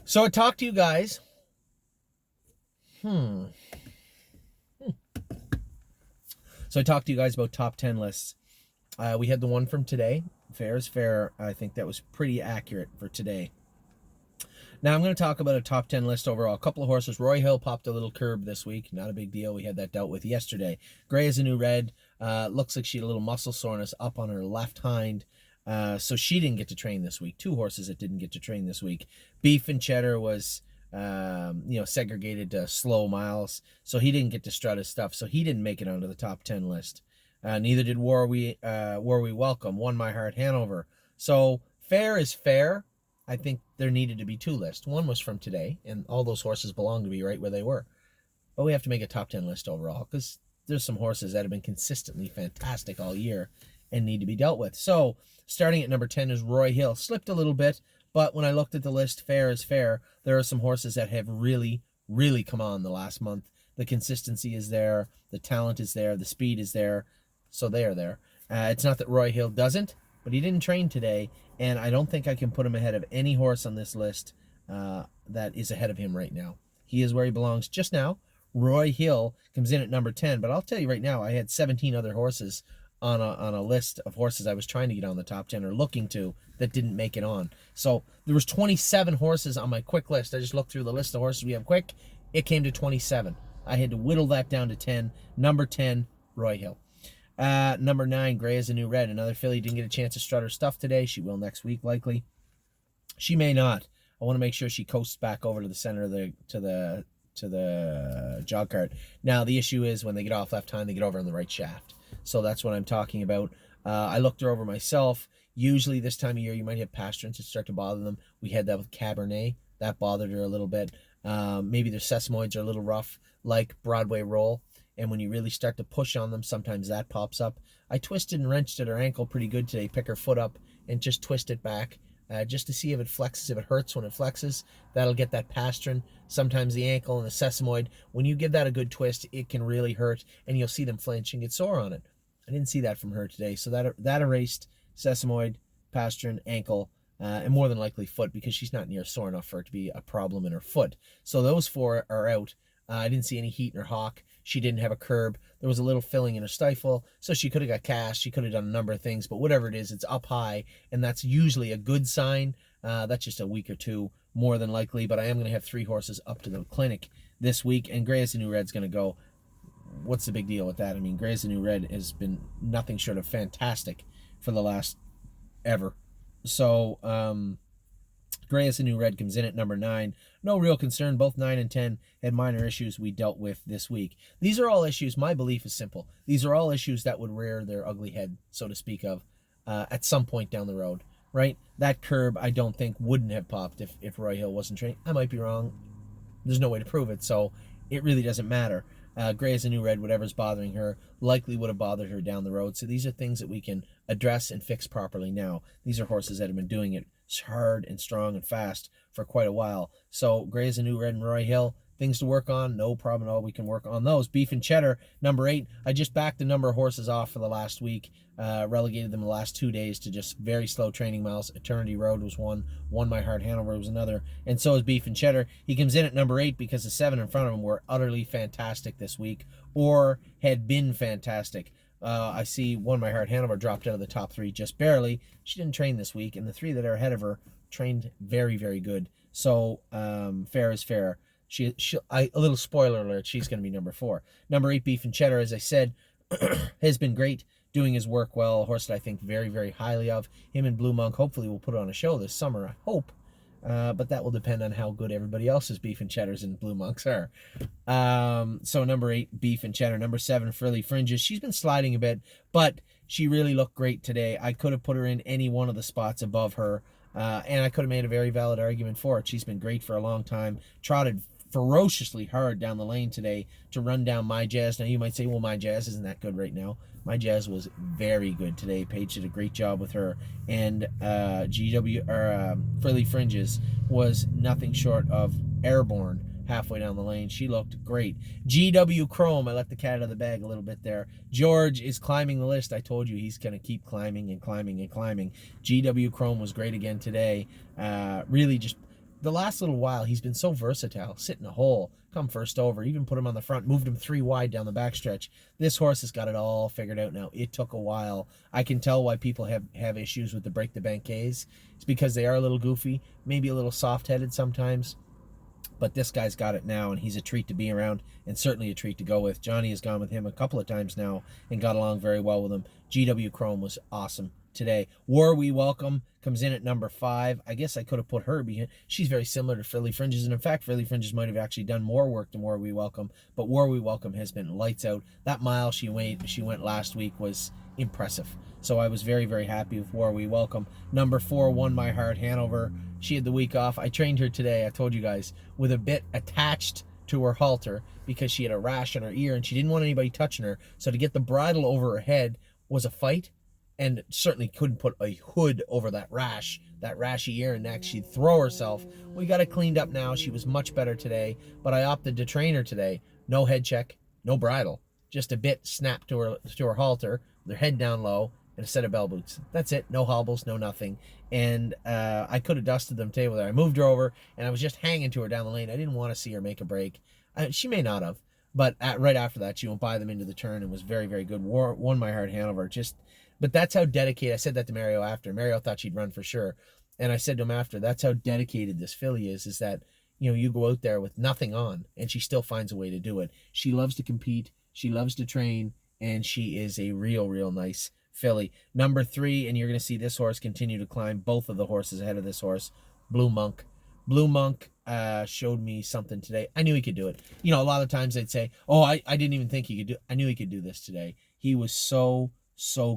So I talked to you guys. Hmm. So I talked to you guys about top 10 lists. We had the one from today. Fair is fair. I think that was pretty accurate for today. Now I'm going to talk about a top 10 list overall. A couple of horses. Roy Hill popped a little curb this week. Not a big deal. We had that dealt with yesterday. Gray is a new red. Looks like she had a little muscle soreness up on her left hind. So she didn't get to train this week. Two horses that didn't get to train this week. Beef and Cheddar was segregated to slow miles, so he didn't get to strut his stuff, so he didn't make it onto the top 10 list. Neither did War We Welcome, Won My Heart Hanover. So fair is fair. I think there needed to be two lists. One was from today, and all those horses belong to be right where they were. But we have to make a top 10 list overall, because there's some horses that have been consistently fantastic all year and need to be dealt with. So starting at number 10 is Roy Hill. Slipped a little bit, but when I looked at the list, fair is fair. There are some horses that have really, really come on the last month. The consistency is there. The talent is there. The speed is there. So they are there. It's not that Roy Hill doesn't, but he didn't train today, and I don't think I can put him ahead of any horse on this list that is ahead of him right now. He is where he belongs just now. Roy Hill comes in at number 10, but I'll tell you right now, I had 17 other horses on a list of horses I was trying to get on the top 10 or looking to that didn't make it on. So there was 27 horses on my quick list. I just looked through the list of horses we have quick. It came to 27. I had to whittle that down to 10. Number 10, Roy Hill. Number 9, Gray is a New Red. Another filly didn't get a chance to strut her stuff today. She will next week, likely. She may not. I want to make sure she coasts back over to the center of the jog cart. Now, the issue is when they get off left hind, they get over on the right shaft. So that's what I'm talking about. I looked her over myself. Usually this time of year, you might have pasturants that start to bother them. We had that with Cabernet. That bothered her a little bit. Maybe their sesamoids are a little rough, like Broadway Roll. And when you really start to push on them, sometimes that pops up. I twisted and wrenched at her ankle pretty good today. Pick her foot up and just twist it back. Just to see if it flexes, if it hurts when it flexes. That'll get that pastern. Sometimes the ankle and the sesamoid. When you give that a good twist, it can really hurt, and you'll see them flinch and get sore on it. I didn't see that from her today, so that erased sesamoid, pastern, ankle, and more than likely foot, because she's not near sore enough for it to be a problem in her foot. So those four are out. I didn't see any heat in her hock. She didn't have a curb. There was a little filling in her stifle, so she could have got cast. She could have done a number of things, but whatever it is, it's up high, and that's usually a good sign. That's just a week or two, more than likely, but I am going to have 3 horses up to the clinic this week, and Gray as the New Red's going to go. What's the big deal with that? I mean, Gray as the New Red has been nothing short of fantastic for the last ever. So, Gray as the New Red comes in at number 9. No real concern. Both 9 and 10 had minor issues we dealt with this week. These are all issues. My belief is simple. These are all issues that would rear their ugly head, so to speak of, at some point down the road, right? That curb, I don't think, wouldn't have popped if Roy Hill wasn't trained. I might be wrong. There's no way to prove it, so it really doesn't matter. Gray as a New Red, whatever's bothering her, likely would have bothered her down the road. So these are things that we can address and fix properly now. These are horses that have been doing it hard and strong and fast for quite a while. So Gray as a New Red and Roy Hill, things to work on, no problem at all. We can work on those. Beef and Cheddar, number 8. I just backed a number of horses off for the last week. Relegated them the last 2 days to just very slow training miles. Eternity Road was one. Won My Heart Hanover was another. And so is Beef and Cheddar. He comes in at number 8 because the 7 in front of him were utterly fantastic this week, or had been fantastic. I see Won My Heart Hanover dropped out of the top 3 just barely. She didn't train this week, and the 3 that are ahead of her trained very, very good. So fair is fair. A little spoiler alert, she's going to be number 4. Number 8, Beef and Cheddar, as I said, has been great, doing his work well. A horse that I think very, very highly of. Him and Blue Monk hopefully will put on a show this summer, I hope. But that will depend on how good everybody else's Beef and Cheddars and Blue Monks are. So number 8, Beef and Cheddar. Number 7, Frilly Fringes. She's been sliding a bit, but she really looked great today. I could have put her in any one of the spots above her, and I could have made a very valid argument for it. She's been great for a long time. Trotted ferociously hard down the lane today to run down My Jazz. Now you might say, well, My Jazz isn't that good right now. My Jazz was very good today. Paige did a great job with her, and Frilly Fringes was nothing short of airborne halfway down the lane. She looked great. GW Chrome, I let the cat out of the bag a little bit there. George is climbing the list. I told you he's going to keep climbing and climbing and climbing. GW Chrome was great again today. Really just the last little while, he's been so versatile. Sit in a hole, come first over, even put him on the front, moved him 3 wide down the backstretch. This horse has got it all figured out now. It took a while. I can tell why people have issues with the Break the Bank K's. It's because they are a little goofy, maybe a little soft-headed sometimes. But this guy's got it now, and he's a treat to be around, and certainly a treat to go with. Johnny has gone with him a couple of times now and got along very well with him. GW Chrome was awesome today. War We Welcome comes in at number 5. I guess I could have put her behind. She's very similar to Frilly Fringes, and in fact, Frilly Fringes might have actually done more work than War We Welcome, but War We Welcome has been lights out. That mile she went last week was impressive. So I was very, very happy with War We Welcome. Number 4, Won My Heart, Hanover. She had the week off. I trained her today, I told you guys, with a bit attached to her halter because she had a rash on her ear and she didn't want anybody touching her. So to get the bridle over her head was a fight, and certainly couldn't put a hood over that rash, that rashy ear and neck. She'd throw herself. We got it cleaned up now. She was much better today, but I opted to train her today. No head check, no bridle, just a bit snapped to her halter, with her head down low, and a set of bell boots. That's it. No hobbles, no nothing. And I could have dusted them today with her. I moved her over, and I was just hanging to her down the lane. I didn't want to see her make a break. She may not have, but right after that, she went by them into the turn and was very, very good. Won My Heart, Hanover. But that's how dedicated. I said that to Mario after. Mario thought she'd run for sure, and I said to him after, that's how dedicated this filly is that, you go out there with nothing on, and she still finds a way to do it. She loves to compete. She loves to train, and she is a real, real nice filly. Number 3, and you're going to see this horse continue to climb. Both of the horses ahead of this horse, Blue Monk. Blue Monk showed me something today. I knew he could do it. A lot of times they'd say, oh, I didn't even think he could do it. I knew he could do this today. He was so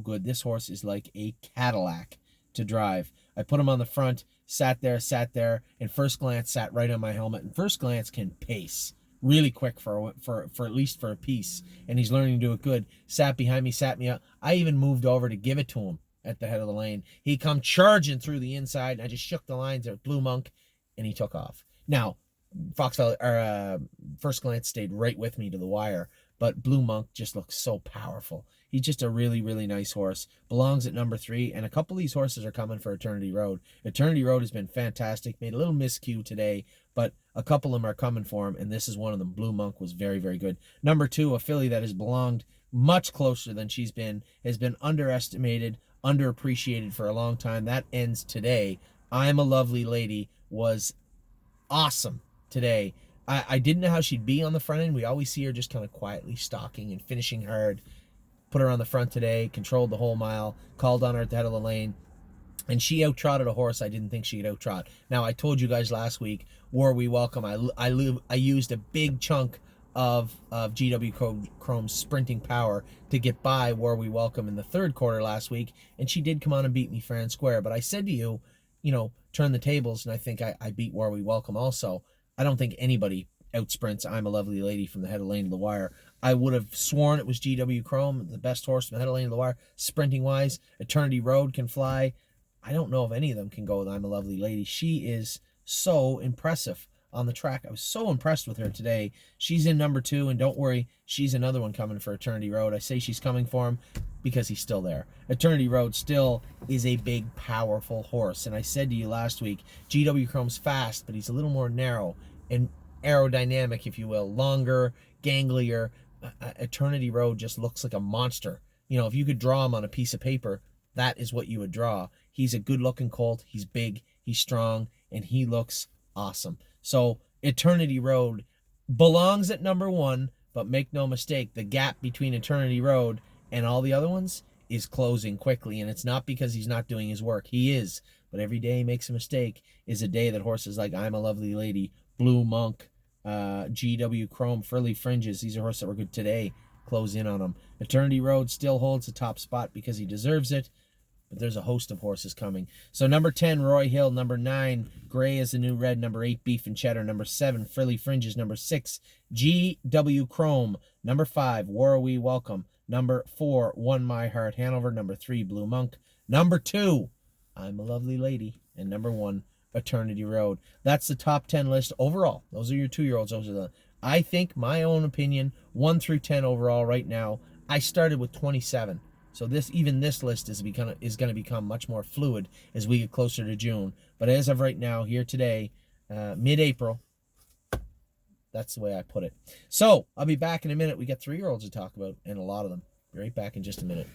good. This horse is like a Cadillac to drive. I put him on the front, sat there, and First Glance sat right on my helmet. And First Glance can pace really quick for at least for a piece, and he's learning to do it good. Sat behind me, sat me up. I even moved over to give it to him at the head of the lane. He come charging through the inside, and I just shook the lines at Blue Monk, and he took off. Now, First Glance stayed right with me to the wire, but Blue Monk just looks so powerful. He's just a really, really nice horse. Belongs at number 3, and a couple of these horses are coming for Eternity Road. Eternity Road has been fantastic. Made a little miscue today, but a couple of them are coming for him, and this is one of them. Blue Monk was very, very good. Number 2, a filly that has belonged much closer than she's been, has been underestimated, underappreciated for a long time. That ends today. I'm a Lovely Lady was awesome today. I didn't know how she'd be on the front end. We always see her just kind of quietly stalking and finishing hard. Put her on the front today, controlled the whole mile, called on her at the head of the lane, and she out-trotted a horse I didn't think she could out-trot. Now, I told you guys last week, War We Welcome, I used a big chunk of GW Chrome's sprinting power to get by War We Welcome in the third quarter last week, and she did come on and beat me fair and square. But I said to you, turn the tables, and I think I beat War We Welcome also. I don't think anybody outsprints I'm a Lovely Lady from the head of the lane to the wire. I would have sworn it was GW Chrome, the best horse from the head of the lane to the wire, sprinting wise. Eternity Road can fly. I don't know if any of them can go with I'm a Lovely Lady. She is so impressive on the track. I was so impressed with her today. She's in number 2, and don't worry, she's another one coming for Eternity Road. I say she's coming for him because he's still there. Eternity Road still is a big, powerful horse, and I said to you last week, GW Chrome's fast, but he's a little more narrow and aerodynamic, if you will, longer, ganglier. Eternity Road just looks like a monster. If you could draw him on a piece of paper, that is what you would draw. He's a good-looking colt. He's big, he's strong, and he looks awesome. So Eternity Road belongs at number 1, but make no mistake, the gap between Eternity Road and all the other ones is closing quickly, and it's not because he's not doing his work. He is, but every day he makes a mistake is a day that horses like I'm a Lovely Lady, Blue Monk, GW Chrome, Frilly Fringes, these are horses that were good today, close in on him. Eternity Road still holds the top spot because he deserves it, but there's a host of horses coming. So number 10, Roy Hill. Number 9, Gray is the New Red. Number 8, Beef and Cheddar. Number 7, Frilly Fringes. Number 6, GW Chrome. Number 5, War We Welcome. Number 4, Won My Heart, Hanover. Number 3, Blue Monk. Number 2, I'm a Lovely Lady. And number 1, Eternity Road. That's the top 10 list overall. Those are your 2-year-olds. I think, my own opinion, 1 through 10 overall right now. I started with 27. So this list is going to become much more fluid as we get closer to June. But as of right now, here today, mid-April. That's the way I put it. So I'll be back in a minute. We got 3-year-olds to talk about, and a lot of them. Be right back in just a minute.